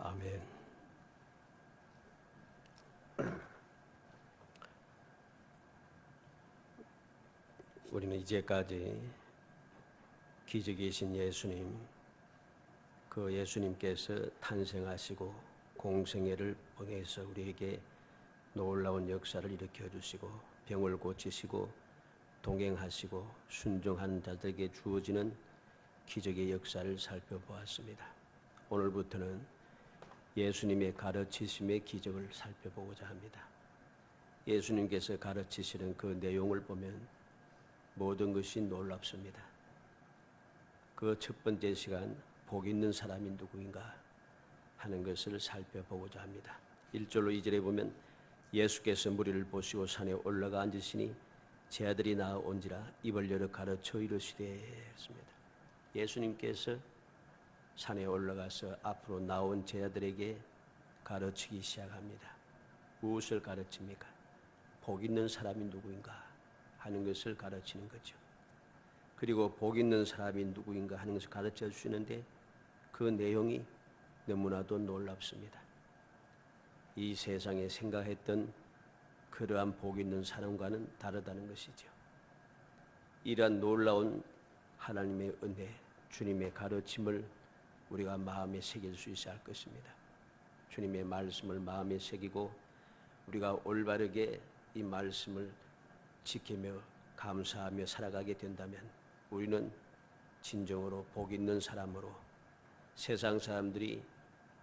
아멘. 우리는 이제까지 기적이신 예수님, 그 예수님께서 탄생하시고 공생애를 보내서 우리에게 놀라운 역사를 일으켜 주시고 병을 고치시고 동행하시고 순종하는 자들에게 주어지는 기적의 역사를 살펴보았습니다. 오늘부터는 예수님의 가르치심의 기적을 살펴보고자 합니다. 예수님께서 가르치시는 그 내용을 보면 모든 것이 놀랍습니다. 그 첫 번째 시간, 복 있는 사람이 누구인가 하는 것을 살펴보고자 합니다. 1절로 2절에 보면 예수께서 무리를 보시고 산에 올라가 앉으시니 제 아들이 나아온지라 입을 열어 가르쳐 이르시되 했습니다. 예수님께서 산에 올라가서 앞으로 나온 제자들에게 가르치기 시작합니다. 무엇을 가르칩니까? 복 있는 사람이 누구인가 하는 것을 가르치는 거죠. 그리고 복 있는 사람이 누구인가 하는 것을 가르쳐 주시는데 그 내용이 너무나도 놀랍습니다. 이 세상에 생각했던 그러한 복 있는 사람과는 다르다는 것이죠. 이러한 놀라운 하나님의 은혜, 주님의 가르침을 우리가 마음에 새길 수 있어야 할 것입니다. 주님의 말씀을 마음에 새기고 우리가 올바르게 이 말씀을 지키며 감사하며 살아가게 된다면 우리는 진정으로 복 있는 사람으로 세상 사람들이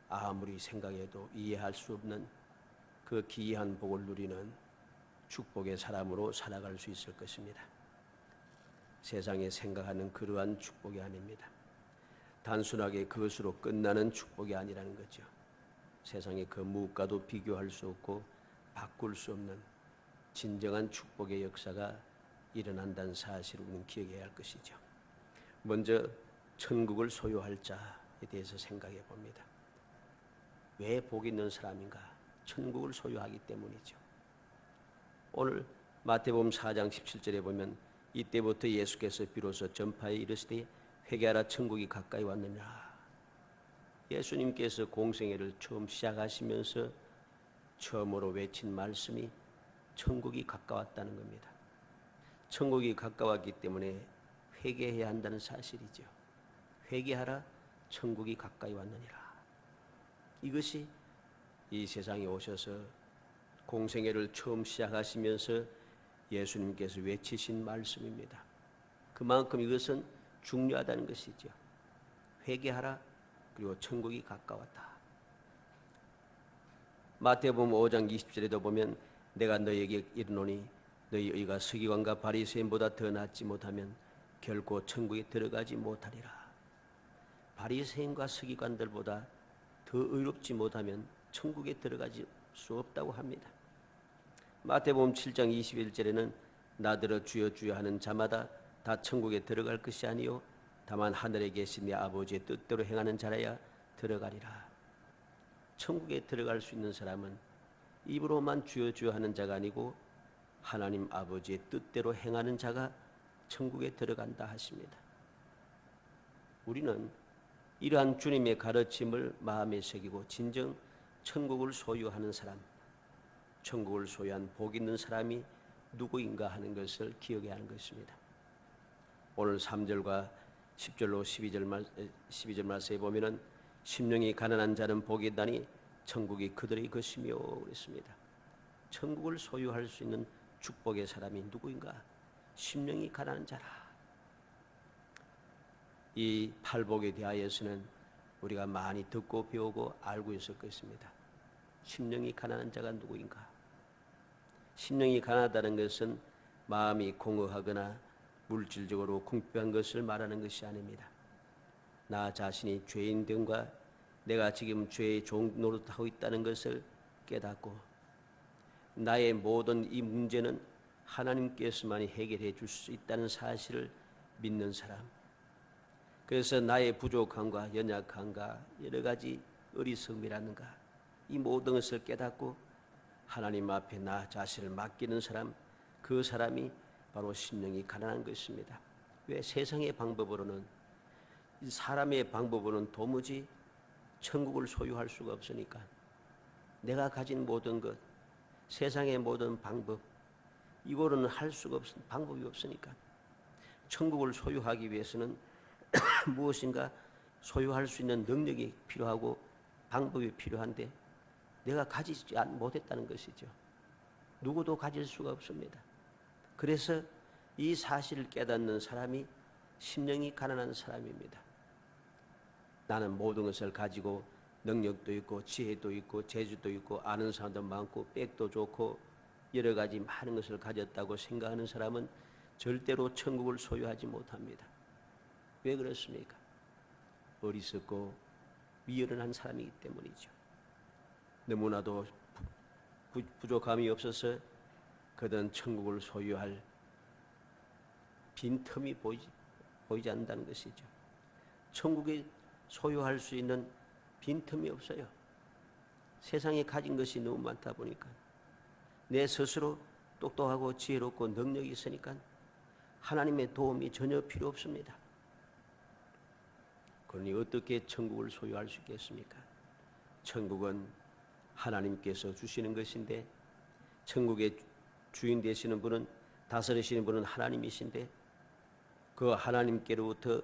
아무리 생각해도 이해할 수 없는 그 기이한 복을 누리는 축복의 사람으로 살아갈 수 있을 것입니다. 세상에 생각하는 그러한 축복이 아닙니다. 단순하게 그것으로 끝나는 축복이 아니라는 거죠. 세상의 그 무엇과도 비교할 수 없고 바꿀 수 없는 진정한 축복의 역사가 일어난다는 사실을 우리는 기억해야 할 것이죠. 먼저 천국을 소유할 자에 대해서 생각해 봅니다. 왜 복 있는 사람인가? 천국을 소유하기 때문이죠. 오늘 마태복음 4장 17절에 보면 이때부터 예수께서 비로소 전파에 이르시되 회개하라 천국이 가까이 왔느니라. 예수님께서 공생애를 처음 시작하시면서 처음으로 외친 말씀이 천국이 가까웠다는 겁니다. 천국이 가까웠기 때문에 회개해야 한다는 사실이죠. 회개하라 천국이 가까이 왔느니라. 이것이 이 세상에 오셔서 공생애를 처음 시작하시면서 예수님께서 외치신 말씀입니다. 그만큼 이것은 중요하다는 것이죠. 회개하라, 그리고 천국이 가까웠다. 마태복음 5장 20절에도 보면 내가 너희에게 이르노니 너희 의가 서기관과 바리새인보다 더 낫지 못하면 결코 천국에 들어가지 못하리라. 바리새인과 서기관들보다 더 의롭지 못하면 천국에 들어가지 수 없다고 합니다. 마태복음 7장 21절에는 나더러 주여 주여 하는 자마다 다 천국에 들어갈 것이 아니요 다만 하늘에 계신 내 아버지의 뜻대로 행하는 자라야 들어가리라. 천국에 들어갈 수 있는 사람은 입으로만 주여 주여 하는 자가 아니고 하나님 아버지의 뜻대로 행하는 자가 천국에 들어간다 하십니다. 우리는 이러한 주님의 가르침을 마음에 새기고 진정 천국을 소유하는 사람, 천국을 소유한 복 있는 사람이 누구인가 하는 것을 기억해야 하는 것입니다. 오늘 3절과 10절로 12절 말씀에 보면은 심령이 가난한 자는 복이 있다니 천국이 그들의 것이며 그랬습니다. 천국을 소유할 수 있는 축복의 사람이 누구인가? 심령이 가난한 자라. 이 팔복에 대하여서는 우리가 많이 듣고 배우고 알고 있을 것입니다. 심령이 가난한 자가 누구인가? 심령이 가난하다는 것은 마음이 공허하거나 물질적으로 궁핍한 것을 말하는 것이 아닙니다. 나 자신이 죄인 됨과 내가 지금 죄의 종 노릇하고 있다는 것을 깨닫고 나의 모든 이 문제는 하나님께서만이 해결해 줄 수 있다는 사실을 믿는 사람. 그래서 나의 부족함과 연약함과 여러 가지 어리석음이라는가 이 모든 것을 깨닫고 하나님 앞에 나 자신을 맡기는 사람, 그 사람이 바로 심령이 가난한 것입니다. 왜? 세상의 방법으로는, 사람의 방법으로는 도무지 천국을 소유할 수가 없으니까 내가 가진 모든 것, 세상의 모든 방법, 이거로는 할 수가 없는 방법이 없으니까 천국을 소유하기 위해서는 무엇인가 소유할 수 있는 능력이 필요하고 방법이 필요한데 내가 가지지 못했다는 것이죠. 누구도 가질 수가 없습니다. 그래서 이 사실을 깨닫는 사람이 심령이 가난한 사람입니다. 나는 모든 것을 가지고 능력도 있고 지혜도 있고 재주도 있고 아는 사람도 많고 백도 좋고 여러 가지 많은 것을 가졌다고 생각하는 사람은 절대로 천국을 소유하지 못합니다. 왜 그렇습니까? 어리석고 미련한 사람이기 때문이죠. 너무나도 부족함이 없어서 그든 천국을 소유할 빈틈이 보이지 않는다는 것이죠. 천국에 소유할 수 있는 빈틈이 없어요. 세상에 가진 것이 너무 많다 보니까 내 스스로 똑똑하고 지혜롭고 능력이 있으니까 하나님의 도움이 전혀 필요 없습니다. 그러니 어떻게 천국을 소유할 수 있겠습니까? 천국은 하나님께서 주시는 것인데 천국의 주인 되시는 분은 다스리시는 분은 하나님이신데 그 하나님께로부터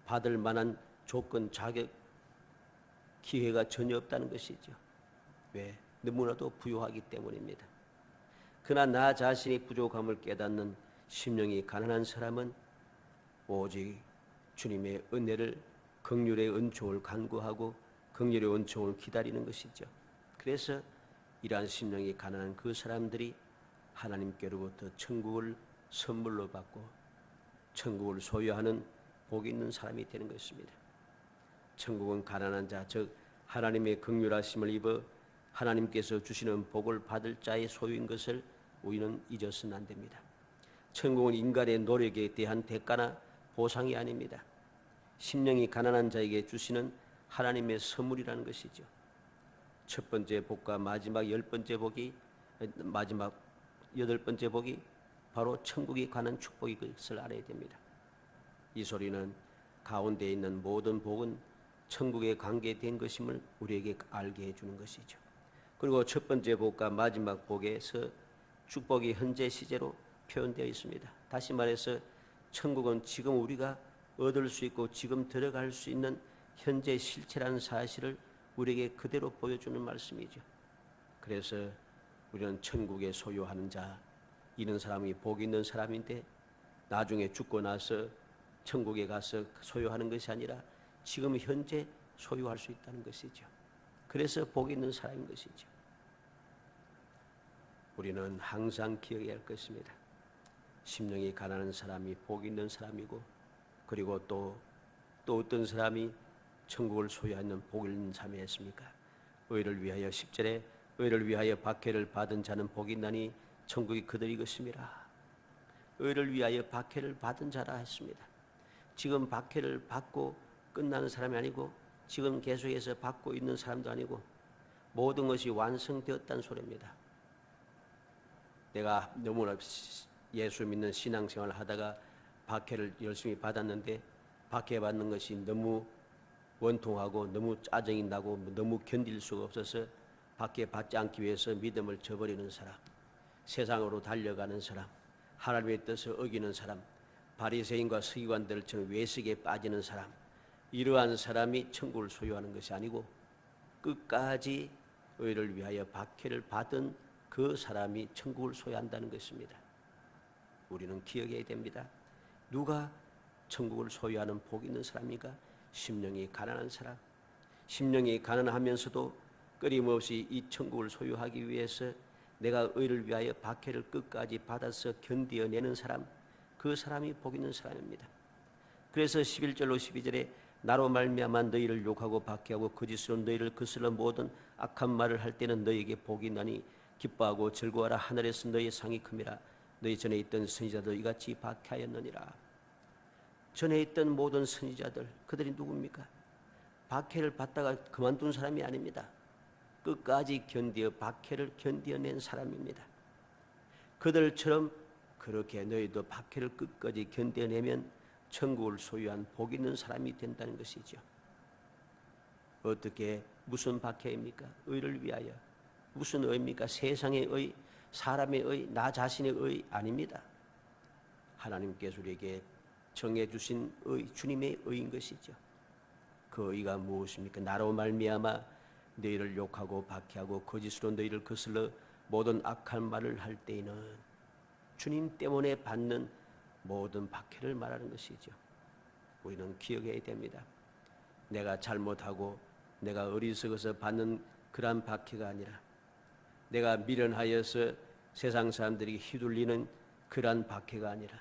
받을 만한 조건, 자격, 기회가 전혀 없다는 것이죠. 왜? 너무나도 부유하기 때문입니다. 그러나 나 자신의 부족함을 깨닫는 심령이 가난한 사람은 오직 주님의 은혜를, 긍휼의 은총을 간구하고 긍휼의 은총을 기다리는 것이죠. 그래서 이러한 심령이 가난한 그 사람들이 하나님께로부터 천국을 선물로 받고 천국을 소유하는 복이 있는 사람이 되는 것입니다. 천국은 가난한 자, 즉 하나님의 긍휼하심을 입어 하나님께서 주시는 복을 받을 자의 소유인 것을 우리는 잊어서는 안 됩니다. 천국은 인간의 노력에 대한 대가나 보상이 아닙니다. 심령이 가난한 자에게 주시는 하나님의 선물이라는 것이죠. 첫 번째 복과 마지막 여덟 번째 복이 바로 천국에 관한 축복인 것을 알아야 됩니다. 이 소리는 가운데 있는 모든 복은 천국에 관계된 것임을 우리에게 알게 해주는 것이죠. 그리고 첫 번째 복과 마지막 복에서 축복이 현재 시제로 표현되어 있습니다. 다시 말해서 천국은 지금 우리가 얻을 수 있고 지금 들어갈 수 있는 현재 실체라는 사실을 우리에게 그대로 보여주는 말씀이죠. 그래서 우리는 천국에 소유하는 자, 이런 사람이 복 있는 사람인데 나중에 죽고 나서 천국에 가서 소유하는 것이 아니라 지금 현재 소유할 수 있다는 것이죠. 그래서 복 있는 사람인 것이죠. 우리는 항상 기억해야 할 것입니다. 심령이 가난한 사람이 복 있는 사람이고 그리고 또 어떤 사람이 천국을 소유하는 복 있는 사람이었습니까? 의를 위하여 10절에 의를 위하여 박해를 받은 자는 복이 있나니 천국이 그들이 것임이라. 의를 위하여 박해를 받은 자라 했습니다. 지금 박해를 받고 끝나는 사람이 아니고 지금 계속해서 받고 있는 사람도 아니고 모든 것이 완성되었다는 소리입니다. 내가 너무나 예수 믿는 신앙생활을 하다가 박해를 열심히 받았는데 박해받는 것이 너무 원통하고 너무 짜증이 나고 너무 견딜 수가 없어서 박해받지 않기 위해서 믿음을 저버리는 사람, 세상으로 달려가는 사람, 하나님의 뜻을 어기는 사람, 바리새인과 서기관들처럼 외식에 빠지는 사람, 이러한 사람이 천국을 소유하는 것이 아니고 끝까지 의를 위하여 박해를 받은 그 사람이 천국을 소유한다는 것입니다. 우리는 기억해야 됩니다. 누가 천국을 소유하는 복 있는 사람입니까? 심령이 가난한 사람. 심령이 가난하면서도 끊임없이 이 천국을 소유하기 위해서 내가 의를 위하여 박해를 끝까지 받아서 견디어내는 사람, 그 사람이 복 있는 사람입니다. 그래서 11절로 12절에 나로 말미암아 너희를 욕하고 박해하고 거짓으로 너희를 거슬러 모든 악한 말을 할 때는 너희에게 복이 있나니 기뻐하고 즐거워하라. 하늘에서 너희의 상이 큼이라. 너희 전에 있던 선지자도 이같이 박해하였느니라. 전에 있던 모든 선지자들, 그들이 누굽니까? 박해를 받다가 그만둔 사람이 아닙니다. 끝까지 박해를 견디어낸 사람입니다. 그들처럼 그렇게 너희도 박해를 끝까지 견뎌내면 천국을 소유한 복 있는 사람이 된다는 것이죠. 어떻게 무슨 박해입니까? 의를 위하여. 무슨 의입니까? 세상의 의, 사람의 의, 나 자신의 의 아닙니다. 하나님께서 우리에게 정해주신 의, 주님의 의인 것이죠. 그 의가 무엇입니까? 나로 말미암아 너희를 욕하고 박해하고 거짓으로 너희를 거슬러 모든 악한 말을 할 때에는 주님 때문에 받는 모든 박해를 말하는 것이죠. 우리는 기억해야 됩니다. 내가 잘못하고 내가 어리석어서 받는 그러한 박해가 아니라 내가 미련하여서 세상 사람들이 휘둘리는 그러한 박해가 아니라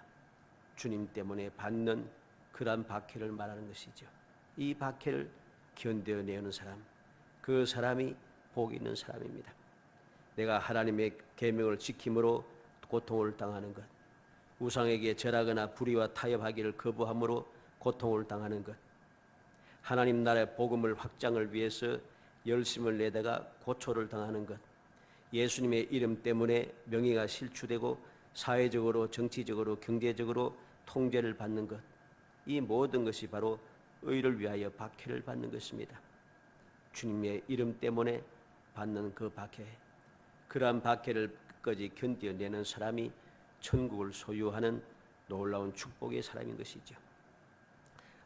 주님 때문에 받는 그러한 박해를 말하는 것이죠. 이 박해를 견뎌내는 사람, 그 사람이 복 있는 사람입니다. 내가 하나님의 계명을 지킴으로 고통을 당하는 것, 우상에게 절하거나 불의와 타협하기를 거부함으로 고통을 당하는 것, 하나님 나라의 복음을 확장을 위해서 열심을 내다가 고초를 당하는 것, 예수님의 이름 때문에 명예가 실추되고 사회적으로, 정치적으로, 경제적으로 통제를 받는 것, 이 모든 것이 바로 의를 위하여 박해를 받는 것입니다. 주님의 이름 때문에 받는 그 박해, 그러한 박해를 끝까지 견뎌내는 사람이 천국을 소유하는 놀라운 축복의 사람인 것이죠.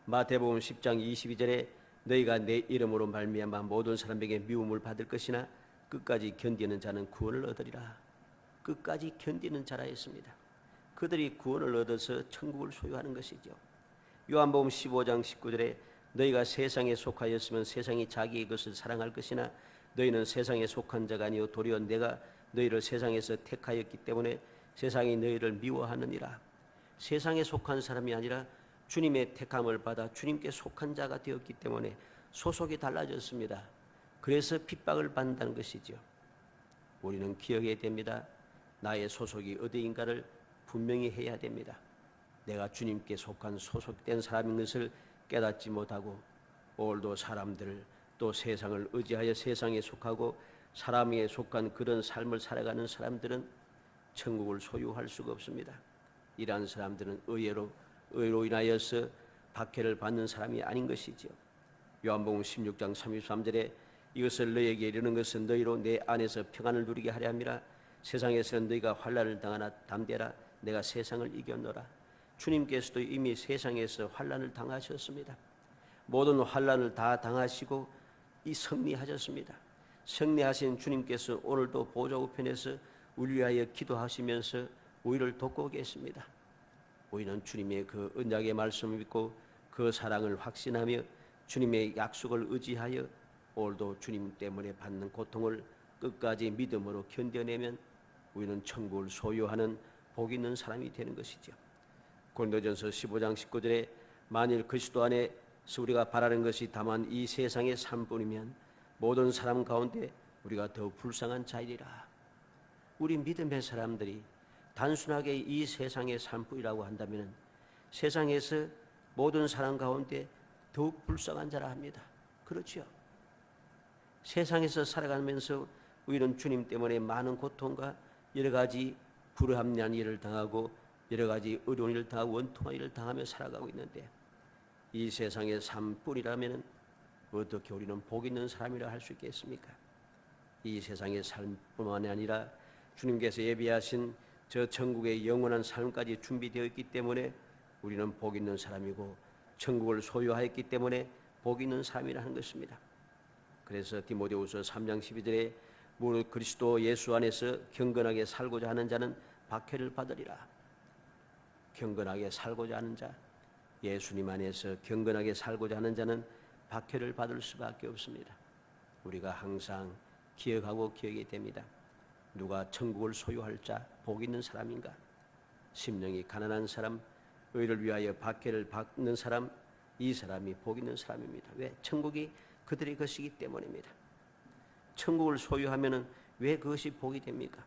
마태복음 10장 22절에 너희가 내 이름으로 말미암아 모든 사람에게 미움을 받을 것이나 끝까지 견디는 자는 구원을 얻으리라. 끝까지 견디는 자라 했습니다. 그들이 구원을 얻어서 천국을 소유하는 것이죠. 요한복음 15장 19절에 너희가 세상에 속하였으면 세상이 자기의 것을 사랑할 것이나 너희는 세상에 속한 자가 아니요 도리어 내가 너희를 세상에서 택하였기 때문에 세상이 너희를 미워하느니라. 세상에 속한 사람이 아니라 주님의 택함을 받아 주님께 속한 자가 되었기 때문에 소속이 달라졌습니다. 그래서 핍박을 받는다는 것이죠. 우리는 기억해야 됩니다. 나의 소속이 어디인가를 분명히 해야 됩니다. 내가 주님께 속한 소속된 사람인 것을 깨닫지 못하고 오늘도 사람들을 또 세상을 의지하여 세상에 속하고 사람에 속한 그런 삶을 살아가는 사람들은 천국을 소유할 수가 없습니다. 이러한 사람들은 의로 인하여서 박해를 받는 사람이 아닌 것이죠. 요한복음 16장 33절에 이것을 너희에게 이르는 것은 너희로 내 안에서 평안을 누리게 하려 함이라. 세상에서는 너희가 환난을 당하나 담대라. 내가 세상을 이겼노라. 주님께서도 이미 세상에서 환난을 당하셨습니다. 모든 환난을 다 당하시고 이 승리하셨습니다. 승리하신 주님께서 오늘도 보좌 우편에서 우리 위하여 기도하시면서 우리를 돕고 계십니다. 우리는 주님의 그 언약의 말씀을 믿고 그 사랑을 확신하며 주님의 약속을 의지하여 오늘도 주님 때문에 받는 고통을 끝까지 믿음으로 견뎌내면 우리는 천국을 소유하는 복 있는 사람이 되는 것이죠. 고린도전서 15장 19절에 만일 그리스도 안에서 우리가 바라는 것이 다만 이 세상의 삶뿐이면 모든 사람 가운데 우리가 더욱 불쌍한 자이리라. 우리 믿음의 사람들이 단순하게 이 세상의 삶뿐이라고 한다면 세상에서 모든 사람 가운데 더욱 불쌍한 자라 합니다. 그렇죠? 세상에서 살아가면서 우리는 주님 때문에 많은 고통과 여러 가지 불합리한 일을 당하고 여러 가지 어려운 일을 당하고 원통한 일을 당하며 살아가고 있는데 이 세상의 삶뿐이라면 어떻게 우리는 복 있는 사람이라 할 수 있겠습니까? 이 세상의 삶뿐만이 아니라 주님께서 예비하신 저 천국의 영원한 삶까지 준비되어 있기 때문에 우리는 복 있는 사람이고 천국을 소유하였기 때문에 복 있는 사람이라 하는 것입니다. 그래서 디모데후서 3장 12절에 무릇 그리스도 예수 안에서 경건하게 살고자 하는 자는 박해를 받으리라. 경건하게 살고자 하는 자, 예수님 안에서 경건하게 살고자 하는 자는 박해를 받을 수밖에 없습니다. 우리가 항상 기억하고 기억이 됩니다. 누가 천국을 소유할 자, 복 있는 사람인가? 심령이 가난한 사람, 의를 위하여 박해를 받는 사람, 이 사람이 복 있는 사람입니다. 왜? 천국이 그들의 것이기 때문입니다. 천국을 소유하면은 왜 그것이 복이 됩니까?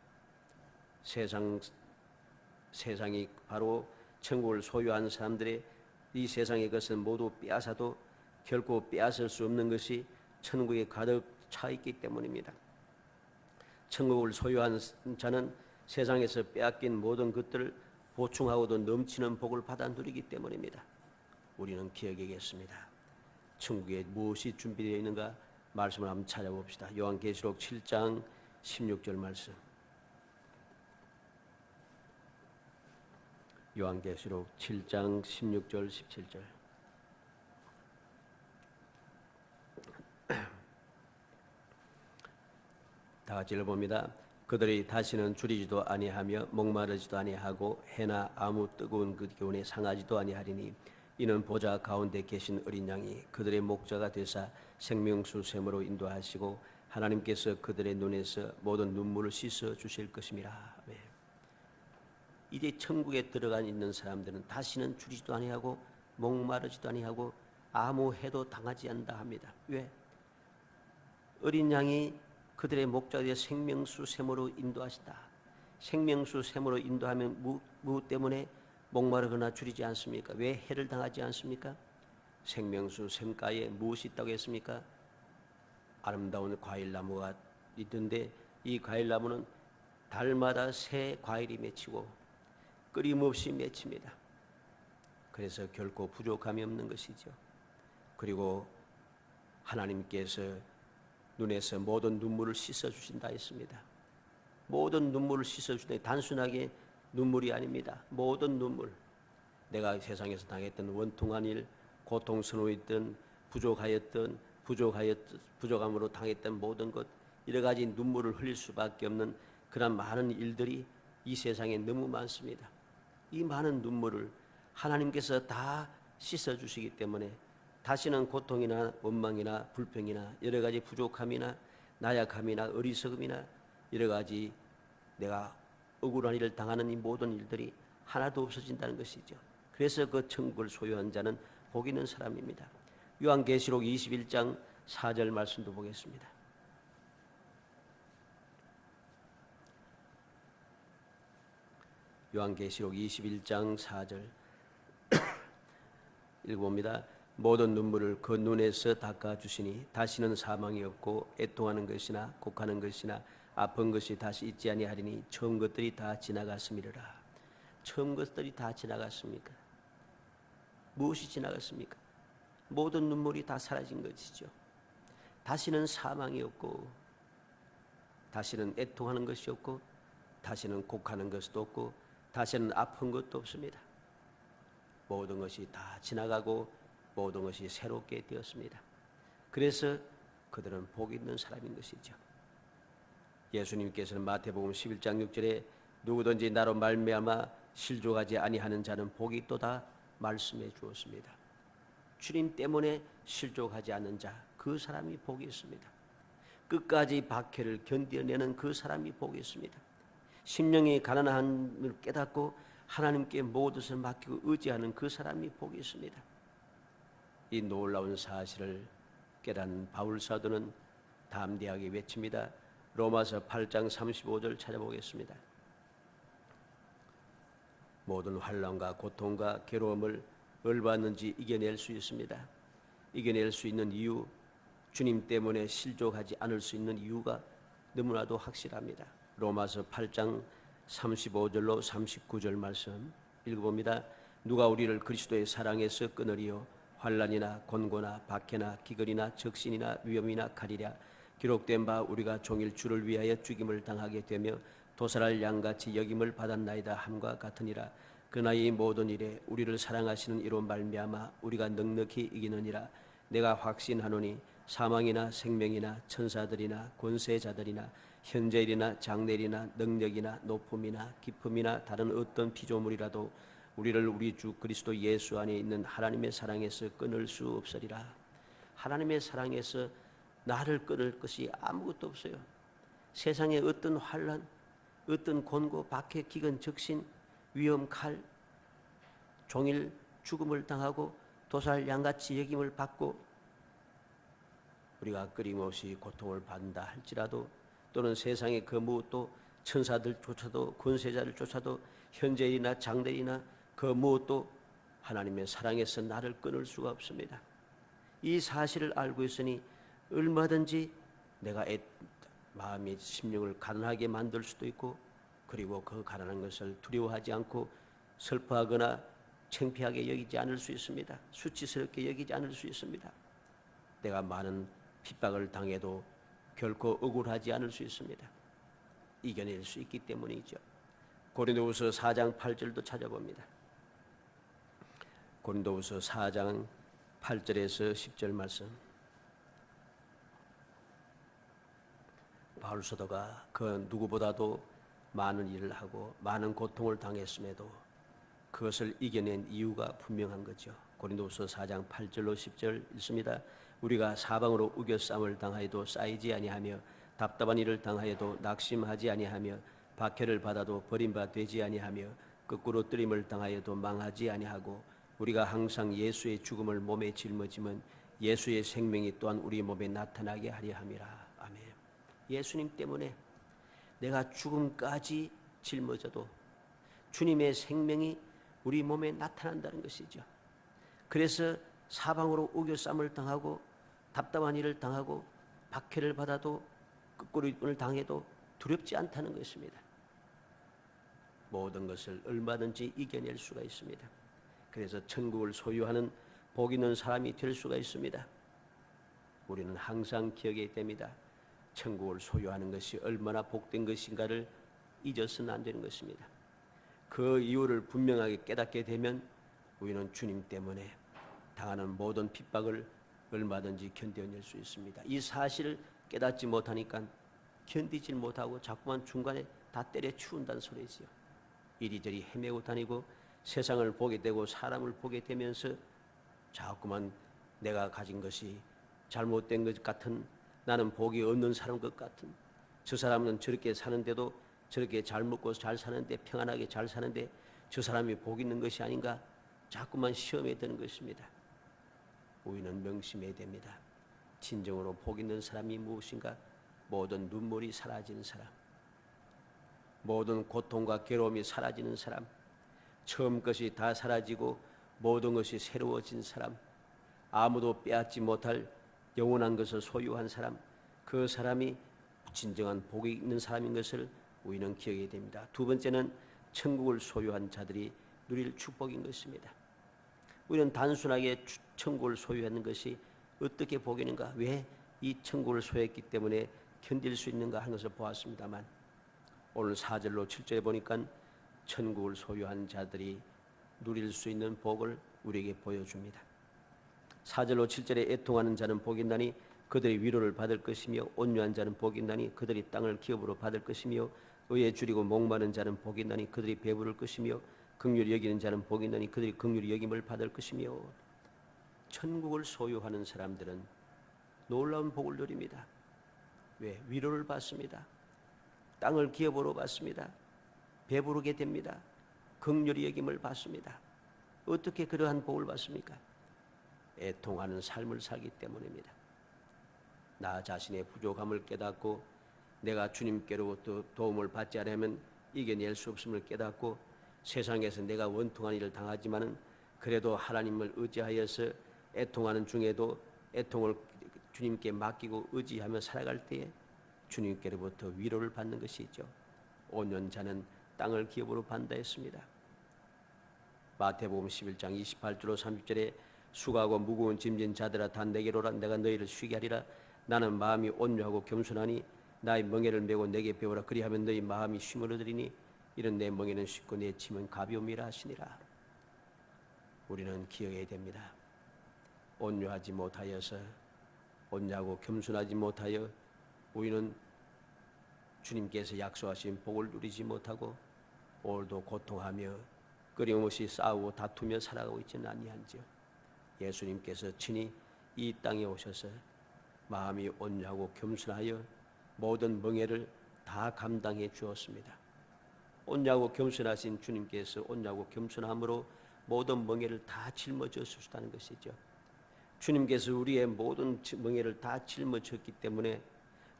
세상이 바로 천국을 소유한 사람들의 이 세상의 것은 모두 빼앗아도 결코 빼앗을 수 없는 것이 천국에 가득 차 있기 때문입니다. 천국을 소유한 자는 세상에서 빼앗긴 모든 것들을 보충하고도 넘치는 복을 받아 누리기 때문입니다. 우리는 기억해야겠습니다. 천국에 무엇이 준비되어 있는가 말씀을 한번 찾아봅시다. 요한계시록 7장 16절 말씀. 요한계시록 7장 16절 17절. 다 같이 읽어봅니다. 그들이 다시는 줄이지도 아니하며 목마르지도 아니하고 해나 아무 뜨거운 그 기운에 상하지도 아니하리니 이는 보좌 가운데 계신 어린 양이 그들의 목자가 되사 생명수 샘으로 인도하시고 하나님께서 그들의 눈에서 모든 눈물을 씻어 주실 것임이라. 네. 이제 천국에 들어가 있는 사람들은 다시는 줄이지도 아니하고 목마르지도 아니하고 아무 해도 당하지 않는다 합니다. 왜? 어린 양이 그들의 목자의 생명수 샘으로 인도하신다. 생명수 샘으로 인도하면 무엇 때문에 목마르거나 줄이지 않습니까? 왜 해를 당하지 않습니까? 생명수 샘가에 무엇이 있다고 했습니까? 아름다운 과일나무가 있던데 이 과일나무는 달마다 새 과일이 맺히고 끊임없이 맺힙니다. 그래서 결코 부족함이 없는 것이죠. 그리고 하나님께서 눈에서 모든 눈물을 씻어주신다 했습니다. 모든 눈물을 씻어주신다. 단순하게 눈물이 아닙니다. 모든 눈물. 내가 세상에서 당했던 원통한 일, 고통스러웠던, 부족함으로 당했던 모든 것, 여러 가지 눈물을 흘릴 수밖에 없는 그런 많은 일들이 이 세상에 너무 많습니다. 이 많은 눈물을 하나님께서 다 씻어주시기 때문에 다시는 고통이나 원망이나 불평이나 여러 가지 부족함이나 나약함이나 어리석음이나 여러 가지 내가 억울한 일을 당하는 이 모든 일들이 하나도 없어진다는 것이죠. 그래서 그 천국을 소유한 자는 복 있는 사람입니다. 요한계시록 21장 4절 말씀도 보겠습니다. 요한계시록 21장 4절 읽어봅니다. 모든 눈물을 그 눈에서 닦아주시니 다시는 사망이 없고 애통하는 것이나 곡하는 것이나 아픈 것이 다시 있지 아니하리니 처음 것들이 다 지나갔음이라. 처음 것들이 다 지나갔습니까? 무엇이 지나갔습니까? 모든 눈물이 다 사라진 것이죠. 다시는 사망이 없고 다시는 애통하는 것이 없고 다시는 곡하는 것도 없고 다시는 아픈 것도 없습니다. 모든 것이 다 지나가고 모든 것이 새롭게 되었습니다. 그래서 그들은 복 있는 사람인 것이죠. 예수님께서는 마태복음 11장 6절에 누구든지 나로 말미암아 실족하지 아니하는 자는 복이 있도다 말씀해 주었습니다. 주님 때문에 실족하지 않는 자, 그 사람이 복이 있습니다. 끝까지 박해를 견뎌내는 그 사람이 복이 있습니다. 심령이 가난함을 깨닫고 하나님께 모든 것을 맡기고 의지하는 그 사람이 복이 있습니다. 이 놀라운 사실을 깨닫는 바울 사도는 담대하게 외칩니다. 로마서 8장 35절 찾아보겠습니다. 모든 환난과 고통과 괴로움을 얼마든지 이겨낼 수 있습니다. 이겨낼 수 있는 이유, 주님 때문에 실족하지 않을 수 있는 이유가 너무나도 확실합니다. 로마서 8장 35절로 39절 말씀 읽어봅니다. 누가 우리를 그리스도의 사랑에서 끊으리요? 환난이나 곤고나 박해나 기근이나 적신이나 위험이나 칼이랴. 기록된 바 우리가 종일 주를 위하여 죽임을 당하게 되며 도살할 양같이 여김을 받았나이다 함과 같으니라. 그러나 이 모든 일에 우리를 사랑하시는 이로 말미암아 우리가 넉넉히 이기느니라. 내가 확신하노니 사망이나 생명이나 천사들이나 권세자들이나 현재일이나 장래일이나 능력이나 높음이나 깊음이나 다른 어떤 피조물이라도 우리를 우리 주 그리스도 예수 안에 있는 하나님의 사랑에서 끊을 수 없으리라. 하나님의 사랑에서 나를 끊을 것이 아무것도 없어요. 세상에 어떤 환난, 어떤 곤고, 박해, 기근, 적신, 위험, 칼, 종일 죽음을 당하고 도살 양같이 여김을 받고 우리가 끊임없이 고통을 받는다 할지라도 또는 세상의 그 무엇도 천사들조차도 권세자를 쫓아도 현재일이나 장래일이나 그 무엇도 하나님의 사랑에서 나를 끊을 수가 없습니다. 이 사실을 알고 있으니 얼마든지 내가 마음이 심령을 가난하게 만들 수도 있고 그리고 그 가난한 것을 두려워하지 않고 슬퍼하거나 창피하게 여기지 않을 수 있습니다. 수치스럽게 여기지 않을 수 있습니다. 내가 많은 핍박을 당해도 결코 억울하지 않을 수 있습니다. 이겨낼 수 있기 때문이죠. 고린도후서 4장 8절도 찾아봅니다. 고린도후서 4장 8절에서 10절 말씀. 바울 사도가 그 누구보다도 많은 일을 하고 많은 고통을 당했음에도 그것을 이겨낸 이유가 분명한 거죠. 고린도후서 4장 8절로 10절 읽습니다. 우리가 사방으로 우겨쌈을 당하여도 쌓이지 아니하며 답답한 일을 당하여도 낙심하지 아니하며 박해를 받아도 버림바 되지 아니하며 거꾸로 뜨림을 당하여도 망하지 아니하고 우리가 항상 예수의 죽음을 몸에 짊어지면 예수의 생명이 또한 우리 몸에 나타나게 하려 함이라. 아멘. 예수님 때문에 내가 죽음까지 짊어져도 주님의 생명이 우리 몸에 나타난다는 것이죠. 그래서 사방으로 우겨쌈을 당하고 답답한 일을 당하고 박해를 받아도 거꾸로를 당해도 두렵지 않다는 것입니다. 모든 것을 얼마든지 이겨낼 수가 있습니다. 그래서 천국을 소유하는 복 있는 사람이 될 수가 있습니다. 우리는 항상 기억해야 됩니다. 천국을 소유하는 것이 얼마나 복된 것인가를 잊어서는 안 되는 것입니다. 그 이유를 분명하게 깨닫게 되면 우리는 주님 때문에 당하는 모든 핍박을 얼마든지 견뎌낼 수 있습니다. 이 사실을 깨닫지 못하니까 견디질 못하고 자꾸만 중간에 다 때려치운다는 소리지요. 이리저리 헤매고 다니고 세상을 보게 되고 사람을 보게 되면서 자꾸만 내가 가진 것이 잘못된 것 같은, 나는 복이 없는 사람 것 같은, 저 사람은 저렇게 사는데도 저렇게 잘 먹고 잘 사는데 평안하게 잘 사는데 저 사람이 복 있는 것이 아닌가 자꾸만 시험에 드는 것입니다. 우리는 명심해야 됩니다. 진정으로 복 있는 사람이 무엇인가? 모든 눈물이 사라지는 사람, 모든 고통과 괴로움이 사라지는 사람, 처음 것이 다 사라지고 모든 것이 새로워진 사람, 아무도 빼앗지 못할 영원한 것을 소유한 사람, 그 사람이 진정한 복이 있는 사람인 것을 우리는 기억해야 됩니다. 두 번째는 천국을 소유한 자들이 누릴 축복인 것입니다. 우리는 단순하게 천국을 소유하는 것이 어떻게 복이는가, 왜 이 천국을 소유했기 때문에 견딜 수 있는가 하는 것을 보았습니다만, 오늘 4절로 7절에 보니까 천국을 소유한 자들이 누릴 수 있는 복을 우리에게 보여줍니다. 4절로 7절에 애통하는 자는 복이 있나니 그들이 위로를 받을 것이며 온유한 자는 복이 있나니 그들이 땅을 기업으로 받을 것이며 의에 줄이고 목마른 자는 복이 있나니 그들이 배부를 것이며 긍휼히 여기는 자는 복이 있나니 그들이 긍휼히 여김을 받을 것이며. 천국을 소유하는 사람들은 놀라운 복을 누립니다. 왜? 위로를 받습니다. 땅을 기업으로 받습니다. 배부르게 됩니다. 긍휼히 여김을 받습니다. 어떻게 그러한 복을 받습니까? 애통하는 삶을 살기 때문입니다. 나 자신의 부족함을 깨닫고 내가 주님께로부터 도움을 받지 않으면 이겨낼 수 없음을 깨닫고 세상에서 내가 원통한 일을 당하지만은 그래도 하나님을 의지하여서 애통하는 중에도 애통을 주님께 맡기고 의지하며 살아갈 때에 주님께로부터 위로를 받는 것이죠. 온유한 자는 땅을 기업으로 받는다 했습니다. 마태복음 11장 28절로 30절에 수고하고 무거운 짐진 자들아 다 내게로 오라. 내가 너희를 쉬게 하리라. 나는 마음이 온유하고 겸손하니 나의 멍에를 메고 내게 배우라. 그리하면 너희 마음이 쉼을 얻으리니 이런 내 멍에는 쉽고 내 짐은 가벼움이라 하시니라. 우리는 기억해야 됩니다. 온유하지 못하여서, 온유하고 겸손하지 못하여 우리는 주님께서 약속하신 복을 누리지 못하고 오늘도 고통하며 끊임없이 싸우고 다투며 살아가고 있지는 아니한지요. 예수님께서 친히 이 땅에 오셔서 마음이 온유하고 겸손하여 모든 멍에를 다 감당해 주었습니다. 온유하고 겸손하신 주님께서 온유하고 겸손함으로 모든 멍에를 다 짊어져 주셨다는 것이죠. 주님께서 우리의 모든 멍에를 다 짊어졌기 때문에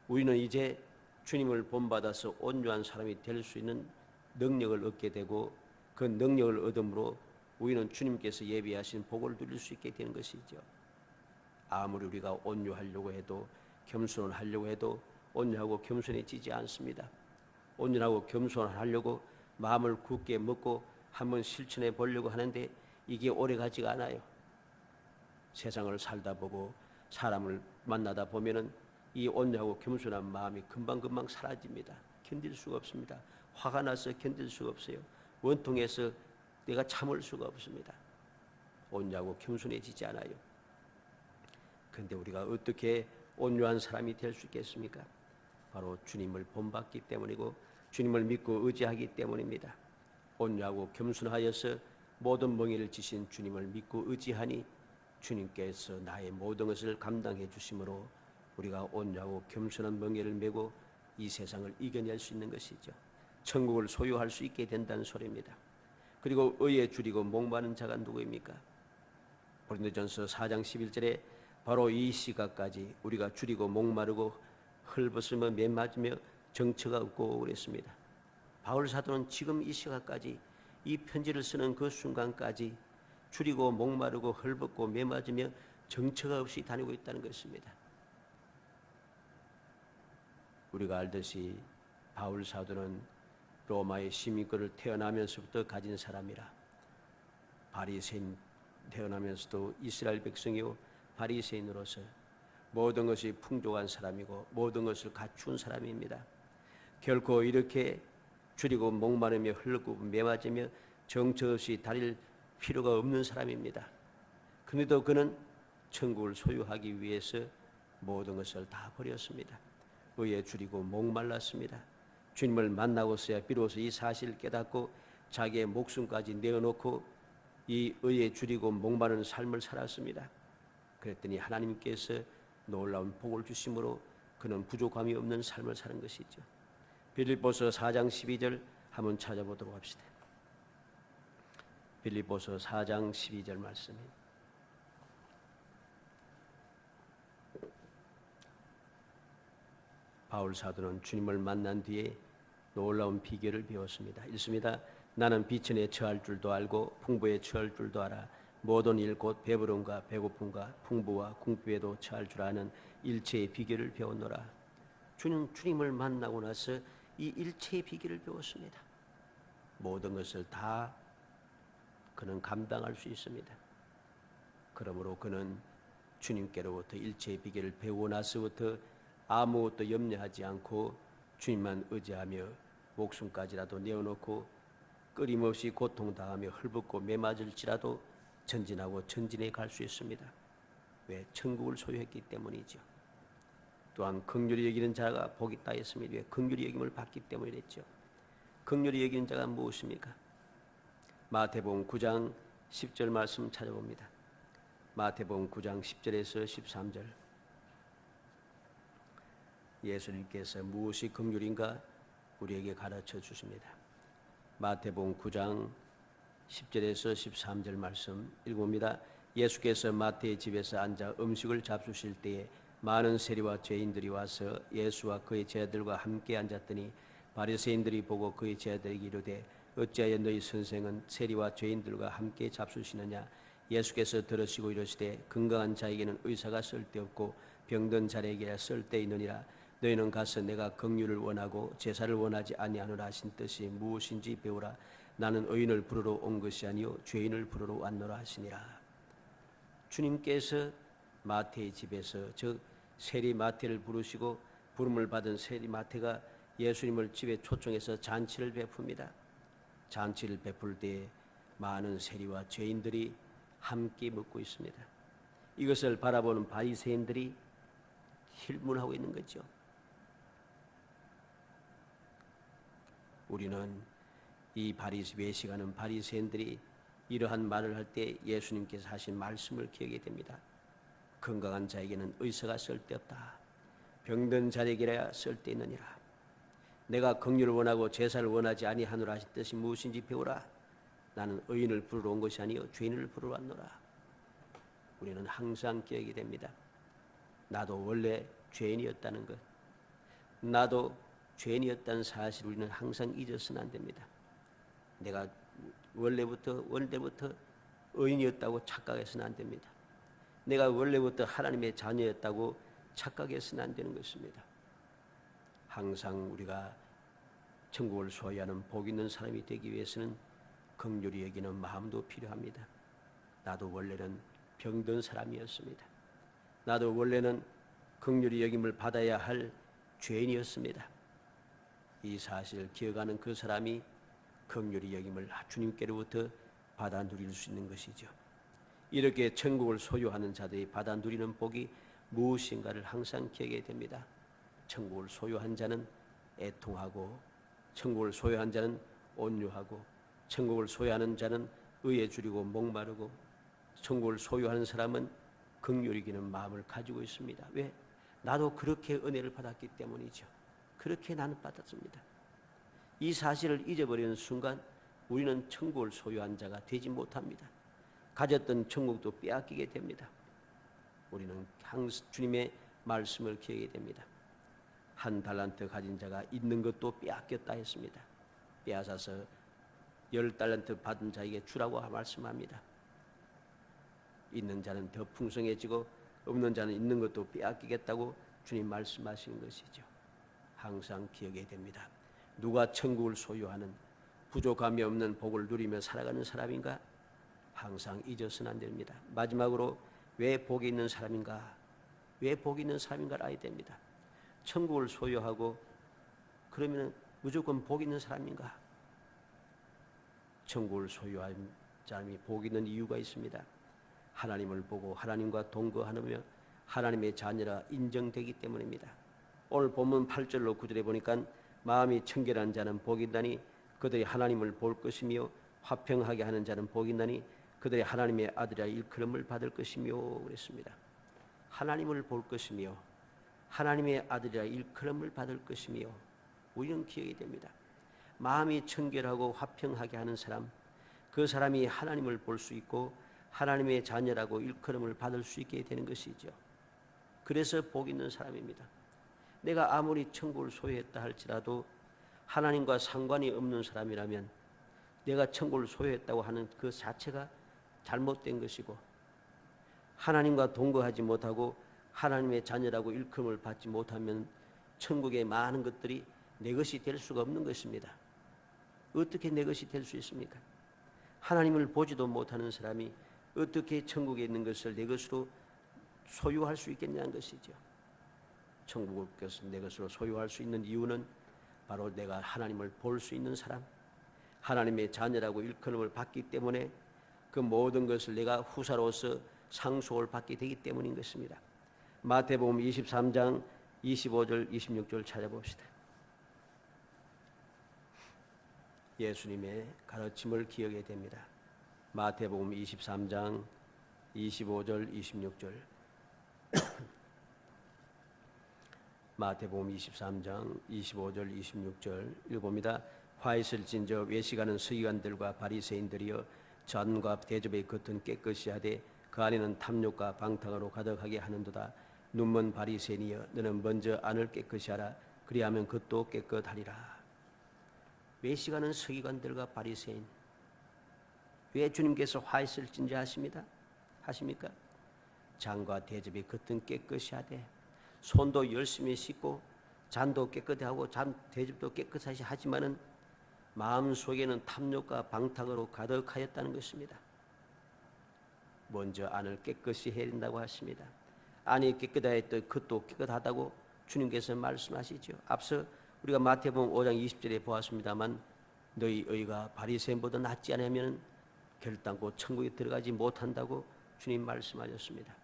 우리는 이제 주님을 본받아서 온유한 사람이 될 수 있는 능력을 얻게 되고 그 능력을 얻음으로 우리는 주님께서 예비하신 복을 누릴 수 있게 되는 것이죠. 아무리 우리가 온유하려고 해도 겸손을 하려고 해도 온유하고 겸손해지지 않습니다. 온유하고 겸손하려고 마음을 굳게 먹고 한번 실천해 보려고 하는데 이게 오래 가지가 않아요. 세상을 살다 보고 사람을 만나다 보면은 이 온유하고 겸손한 마음이 금방금방 사라집니다. 견딜 수가 없습니다. 화가 나서 견딜 수가 없어요. 원통해서 내가 참을 수가 없습니다. 온유하고 겸손해지지 않아요. 그런데 우리가 어떻게 온유한 사람이 될 수 있겠습니까? 바로 주님을 본받기 때문이고 주님을 믿고 의지하기 때문입니다. 온유하고 겸손하여서 모든 멍에를 지신 주님을 믿고 의지하니 주님께서 나의 모든 것을 감당해 주심으로 우리가 온유하고 겸손한 멍에를 메고 이 세상을 이겨낼 수 있는 것이죠. 천국을 소유할 수 있게 된다는 소리입니다. 그리고 의에 줄이고 목마른 자가 누구입니까? 고린도전서 4장 11절에 바로 이 시각까지 우리가 줄이고 목마르고 헐벗으며 매맞으며 정처가 없고 그랬습니다. 바울 사도는 지금 이 시각까지 이 편지를 쓰는 그 순간까지 줄이고 목마르고 헐벗고 매맞으며 정처가 없이 다니고 있다는 것입니다. 우리가 알듯이 바울 사도는 로마의 시민권을 태어나면서부터 가진 사람이라 바리새인 태어나면서도 이스라엘 백성이요 바리새인으로서 모든 것이 풍족한 사람이고 모든 것을 갖춘 사람입니다. 결코 이렇게 줄이고 목마르며 흘르고 매맞으며 정처 없이 다닐 필요가 없는 사람입니다. 그런데도 그는 천국을 소유하기 위해서 모든 것을 다 버렸습니다. 의에 줄이고 목말랐습니다. 주님을 만나고서야 비로소 이 사실을 깨닫고 자기의 목숨까지 내어놓고 이 의에 줄이고 목마른 삶을 살았습니다. 그랬더니 하나님께서 놀라운 복을 주심으로 그는 부족함이 없는 삶을 사는 것이죠. 빌립보서 4장 12절 한번 찾아보도록 합시다. 빌립보서 4장 12절 말씀입니다. 바울 사도는 주님을 만난 뒤에 놀라운 비결을 배웠습니다. 읽습니다. 나는 비천에 처할 줄도 알고 풍부에 처할 줄도 알아 모든 일 곧 배부름과 배고픔과 풍부와 궁핍에도 처할 줄 아는 일체의 비결을 배웠노라. 주님을 만나고 나서 이 일체의 비결을 배웠습니다. 모든 것을 다 그는 감당할 수 있습니다. 그러므로 그는 주님께로부터 일체의 비결을 배우고 나서부터 아무것도 염려하지 않고 주님만 의지하며 목숨까지라도 내어놓고 끊임없이 고통당하며 헐벗고 매맞을지라도 전진하고 전진해 갈 수 있습니다. 왜? 천국을 소유했기 때문이죠. 또한 긍휼히 여기는 자가 복이 있다 했습니다. 왜? 긍휼히 여김을 받기 때문이랬죠. 긍휼히 여기는 자가 무엇입니까? 마태복음 9장 10절 말씀 찾아봅니다. 마태복음 9장 10절에서 13절 예수님께서 무엇이 긍휼인가 우리에게 가르쳐 주십니다. 마태복음 9장 10절에서 13절 말씀 읽어봅니다. 예수께서 마태의 집에서 앉아 음식을 잡수실 때에 많은 세리와 죄인들이 와서 예수와 그의 제자들과 함께 앉았더니 바리새인들이 보고 그의 제자들에게 이르되 어찌하여 너희 선생은 세리와 죄인들과 함께 잡수시느냐. 예수께서 들으시고 이르시되 건강한 자에게는 의사가 쓸데없고 병든 자에게 쓸데있느니라. 너희는 가서 내가 긍휼을 원하고 제사를 원하지 아니하노라 하신 뜻이 무엇인지 배우라. 나는 의인을 부르러 온 것이 아니요 죄인을 부르러 왔노라 하시니라. 주님께서 마태의 집에서 즉 세리 마태를 부르시고 부름을 받은 세리 마태가 예수님을 집에 초청해서 잔치를 베풉니다. 잔치를 베풀 때에 많은 세리와 죄인들이 함께 먹고 있습니다. 이것을 바라보는 바리새인들이 힐문하고 있는 거죠. 우리는 이 외식하는 바리새인들이 이러한 말을 할 때 예수님께서 하신 말씀을 기억하게 됩니다. 건강한 자에게는 의사가 쓸데없다. 병든 자에게야 쓸데있느니라. 내가 긍휼을 원하고 제사를 원하지 아니하노라 하신 뜻이 무엇인지 배우라. 나는 의인을 부르러 온 것이 아니요 죄인을 부르러 왔노라. 우리는 항상 기억이 됩니다. 나도 원래 죄인이었다는 것, 나도 죄인이었다는 사실 우리는 항상 잊어서는 안 됩니다. 내가 원래부터 의인이었다고 착각해서는 안 됩니다. 내가 원래부터 하나님의 자녀였다고 착각해서는 안 되는 것입니다. 항상 우리가 천국을 소유하는 복 있는 사람이 되기 위해서는 긍휼히 여기는 마음도 필요합니다. 나도 원래는 병든 사람이었습니다. 나도 원래는 긍휼히 여김을 받아야 할 죄인이었습니다. 이 사실을 기억하는 그 사람이 긍휼히 여김을 주님께로부터 받아 누릴 수 있는 것이죠. 이렇게 천국을 소유하는 자들이 받아 누리는 복이 무엇인가를 항상 기억해야 됩니다. 천국을 소유한 자는 애통하고, 천국을 소유한 자는 온유하고, 천국을 소유하는 자는 의에 줄이고 목마르고, 천국을 소유하는 사람은 긍휼히 여기는 마음을 가지고 있습니다. 왜? 나도 그렇게 은혜를 받았기 때문이죠. 그렇게 나는 받았습니다. 이 사실을 잊어버리는 순간 우리는 천국을 소유한 자가 되지 못합니다. 가졌던 천국도 빼앗기게 됩니다. 우리는 항상 주님의 말씀을 기억해야 됩니다. 한 달란트 가진 자가 있는 것도 빼앗겼다 했습니다. 빼앗아서 10달란트 받은 자에게 주라고 말씀합니다. 있는 자는 더 풍성해지고 없는 자는 있는 것도 빼앗기겠다고 주님 말씀하시는 것이죠. 항상 기억해야 됩니다. 누가 천국을 소유하는 부족함이 없는 복을 누리며 살아가는 사람인가? 항상 잊어서는 안 됩니다. 마지막으로 왜 복이 있는 사람인가? 왜 복이 있는 사람인가를 알아야 됩니다. 천국을 소유하고 그러면 무조건 복이 있는 사람인가? 천국을 소유한 사람이 복이 있는 이유가 있습니다. 하나님을 보고 하나님과 동거하며 하나님의 자녀라 인정되기 때문입니다. 오늘 본문 8절로 9절에 보니까 마음이 청결한 자는 복이 있나니 그들이 하나님을 볼 것이며 화평하게 하는 자는 복이 있나니 그들이 하나님의 아들이라 일컬음을 받을 것이며 그랬습니다. 하나님을 볼 것이며 하나님의 아들이라 일컬음을 받을 것이며 우리는 기억이 됩니다. 마음이 청결하고 화평하게 하는 사람, 그 사람이 하나님을 볼 수 있고 하나님의 자녀라고 일컬음을 받을 수 있게 되는 것이죠. 그래서 복 있는 사람입니다. 내가 아무리 천국을 소유했다 할지라도 하나님과 상관이 없는 사람이라면 내가 천국을 소유했다고 하는 그 자체가 잘못된 것이고, 하나님과 동거하지 못하고 하나님의 자녀라고 일컬음을 받지 못하면 천국의 많은 것들이 내 것이 될 수가 없는 것입니다. 어떻게 내 것이 될 수 있습니까? 하나님을 보지도 못하는 사람이 어떻게 천국에 있는 것을 내 것으로 소유할 수 있겠냐는 것이죠. 천국을 내 것으로 소유할 수 있는 이유는 바로 내가 하나님을 볼 수 있는 사람, 하나님의 자녀라고 일컬음을 받기 때문에 그 모든 것을 내가 후사로서 상속을 받게 되기 때문인 것입니다. 마태복음 23장 25절 26절 찾아봅시다. 예수님의 가르침을 기억해야 됩니다. 마태복음 23장 25절 26절 마태복음 23장 25절 26절 읽어봅니다. 화 있을 진저 외식하는 서기관들과 바리새인들이여 잔과 대접의 겉은 깨끗이 하되 그 안에는 탐욕과 방탕으로 가득하게 하는도다. 눈먼 바리새인이여 너는 먼저 안을 깨끗이 하라. 그리하면 겉도 깨끗하리라. 외식하는 서기관들과 바리새인, 왜 주님께서 화 있을진지 하십니까? 잔과 대접의 겉은 깨끗이 하되 손도 열심히 씻고 잔도 깨끗이 하고 대접도 깨끗하게 하지만은 마음속에는 탐욕과 방탕으로 가득하였다는 것입니다. 먼저 안을 깨끗이 해야 된다고 하십니다. 안이 깨끗하였던 겉도 깨끗하다고 주님께서 말씀하시죠. 앞서 우리가 마태복음 5장 20절에 보았습니다만 너희 의가 바리새인보다 낫지 않으면 결단코 천국에 들어가지 못한다고 주님 말씀하셨습니다.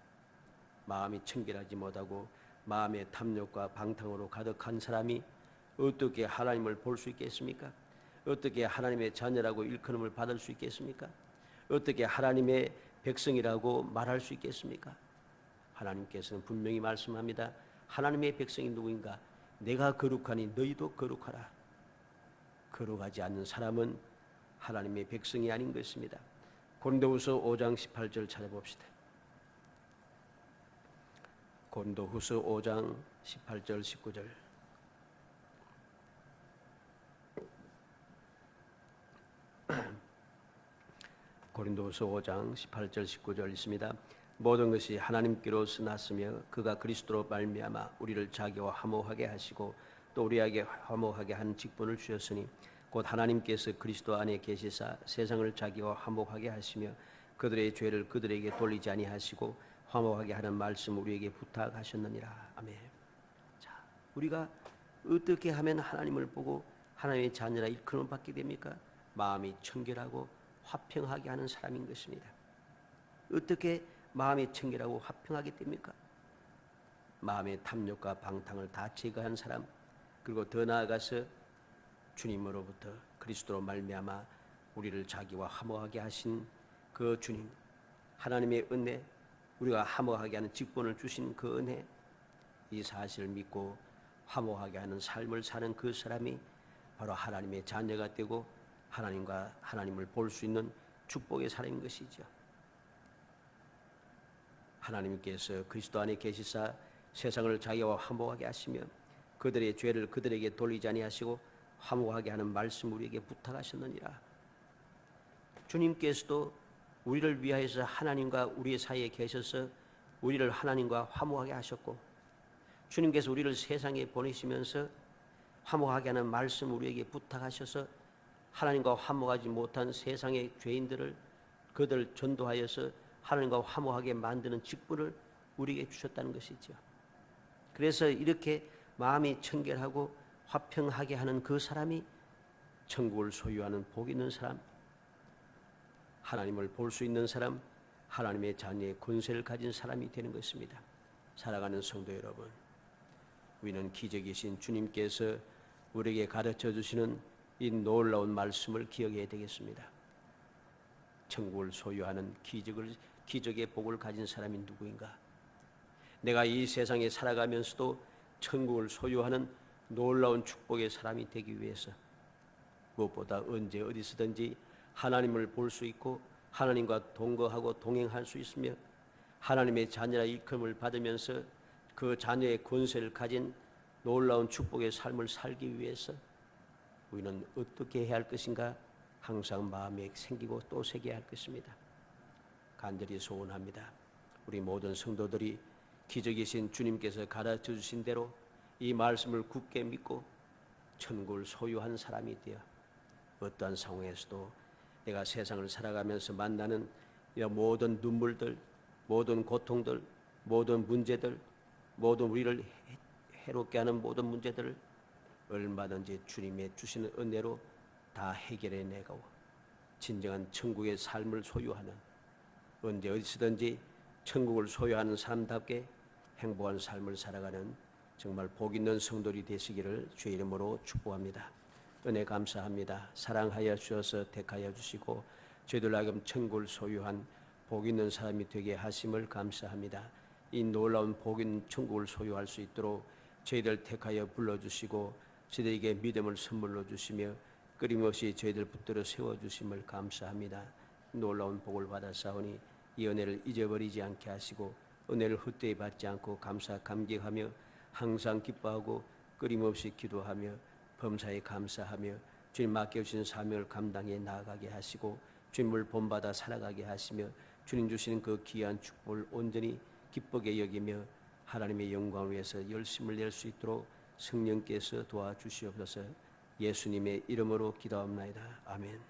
마음이 청결하지 못하고 마음의 탐욕과 방탕으로 가득한 사람이 어떻게 하나님을 볼 수 있겠습니까? 어떻게 하나님의 자녀라고 일컬음을 받을 수 있겠습니까? 어떻게 하나님의 백성이라고 말할 수 있겠습니까? 하나님께서는 분명히 말씀합니다. 하나님의 백성이 누구인가? 내가 거룩하니 너희도 거룩하라. 거룩하지 않는 사람은 하나님의 백성이 아닌 것입니다. 고린도후서 5장 18절 찾아봅시다. 고린도후서 5장 18절 19절 고린도후서 5장 18절 19절 있습니다. 모든 것이 하나님께로서 났으며 그가 그리스도로 말미암아 우리를 자기와 화목하게 하시고 또 우리에게 화목하게 한 직분을 주셨으니 곧 하나님께서 그리스도 안에 계시사 세상을 자기와 화목하게 하시며 그들의 죄를 그들에게 돌리지 아니하시고 화목하게 하는 말씀 우리에게 부탁하셨느니라. 아멘. 자, 우리가 어떻게 하면 하나님을 보고 하나님의 자녀라 일컬음을 받게 됩니까? 마음이 청결하고 화평하게 하는 사람인 것입니다. 어떻게 마음이 청결하고 화평하게 됩니까? 마음의 탐욕과 방탕을 다 제거한 사람, 그리고 더 나아가서 주님으로부터 그리스도로 말미암아 우리를 자기와 화목하게 하신 그 주님, 하나님의 은혜, 우리가 화목하게 하는 직분을 주신 그 은혜, 이 사실을 믿고 화목하게 하는 삶을 사는 그 사람이 바로 하나님의 자녀가 되고 하나님과 하나님을 볼 수 있는 축복의 사람인 것이죠. 하나님께서 그리스도 안에 계시사 세상을 자기와 화목하게 하시며 그들의 죄를 그들에게 돌리지 아니하시고 화목하게 하는 말씀 우리에게 부탁하셨느니라. 주님께서도 우리를 위하여서 하나님과 우리의 사이에 계셔서 우리를 하나님과 화목하게 하셨고, 주님께서 우리를 세상에 보내시면서 화목하게 하는 말씀 우리에게 부탁하셔서 하나님과 화목하지 못한 세상의 죄인들을 그들을 전도하여서 하나님과 화목하게 만드는 직분을 우리에게 주셨다는 것이죠. 그래서 이렇게 마음이 청결하고 화평하게 하는 그 사람이 천국을 소유하는 복 있는 사람, 하나님을 볼 수 있는 사람, 하나님의 자녀의 권세를 가진 사람이 되는 것입니다. 살아가는 성도 여러분, 우리는 기적이신 주님께서 우리에게 가르쳐 주시는 이 놀라운 말씀을 기억해야 되겠습니다. 천국을 소유하는 기적의 복을 가진 사람이 누구인가? 내가 이 세상에 살아가면서도 천국을 소유하는 놀라운 축복의 사람이 되기 위해서 무엇보다 언제 어디서든지 하나님을 볼 수 있고 하나님과 동거하고 동행할 수 있으며 하나님의 자녀라 일컬음을 받으면서 그 자녀의 권세를 가진 놀라운 축복의 삶을 살기 위해서 우리는 어떻게 해야 할 것인가 항상 마음에 생기고 또 새겨야 할 것입니다. 간절히 소원합니다. 우리 모든 성도들이 기적이신 주님께서 가르쳐 주신 대로 이 말씀을 굳게 믿고 천국을 소유한 사람이 되어 어떠한 상황에서도 내가 세상을 살아가면서 만나는 모든 눈물들, 모든 고통들, 모든 문제들, 모든 우리를 해롭게 하는 모든 문제들을 얼마든지 주님의 주시는 은혜로 다 해결해 내고 진정한 천국의 삶을 소유하는, 언제 어디서든지 천국을 소유하는 사람답게 행복한 삶을 살아가는 정말 복 있는 성도들이 되시기를 주의 이름으로 축복합니다. 은혜 감사합니다. 사랑하여 주셔서 택하여 주시고 저희들 하여금 천국을 소유한 복 있는 사람이 되게 하심을 감사합니다. 이 놀라운 복 있는 천국을 소유할 수 있도록 저희들 택하여 불러주시고 저희들에게 믿음을 선물로 주시며 끊임없이 저희들 붙들어 세워주심을 감사합니다. 놀라운 복을 받아사오니 이 은혜를 잊어버리지 않게 하시고 은혜를 헛되이 받지 않고 감사감激하며 항상 기뻐하고 끊임없이 기도하며 범사에 감사하며 주님 맡겨주신 사명을 감당해 나아가게 하시고 주님을 본받아 살아가게 하시며 주님 주시는 그 귀한 축복을 온전히 기쁘게 여기며 하나님의 영광을 위해서 열심을 낼 수 있도록 성령께서 도와주시옵소서. 예수님의 이름으로 기도합나이다. 아멘.